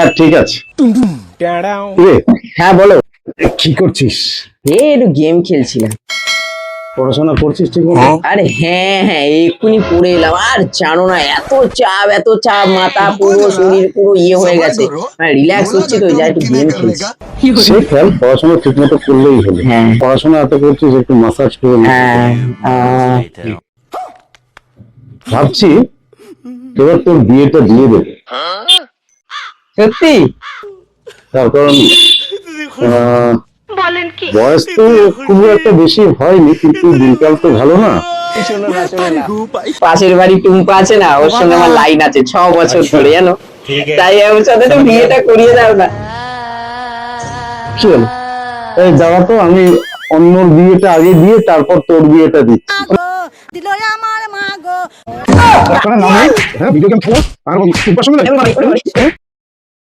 হ্যাঁ ঠিক আছে। হ্যাঁ বলো। কি করছিস? একটু গেম খেলছিলাম। পড়াশোনা করছিস ঠিক মতো? আরে হ্যাঁ হ্যাঁ, এক্ষুনি পড়ে এলাম। আর জানো না, এত চাপ, মাথা পুরো শরীর পুরো হয়ে গেছে। রিল্যাক্স হচ্ছে তো, যাই একটু গেম খেলছি। সে খেল, পড়াশোনা ঠিক মতো করলেই হলো। হ্যাঁ পড়াশোনা এত করছিস, একটু মাসাজ করে নে। হ্যাঁ। ভাবছি এবার তোর বিয়েটা দিয়ে দেবে। সত্যি? তার কারণ বয়স তো খুব একটা বেশি হয়নি, কিন্তু দিনকাল তো ভালো না। শোনো না, পাশের বাড়ি টুম্পা আছে না, ওর সঙ্গে আমার লাইন আছে 6 বছর ধরে, জানো। তাই ওর সাথে তো বিয়েটা করিয়ে দাও না। কি হলো? এই যাওয়া তো, আমি অন্যর বিয়েটা আগে দিয়ে তারপর তোর বিয়েটা দিচ্ছি। দিল আমার মা গো। ভিডিও গেম খেলো আর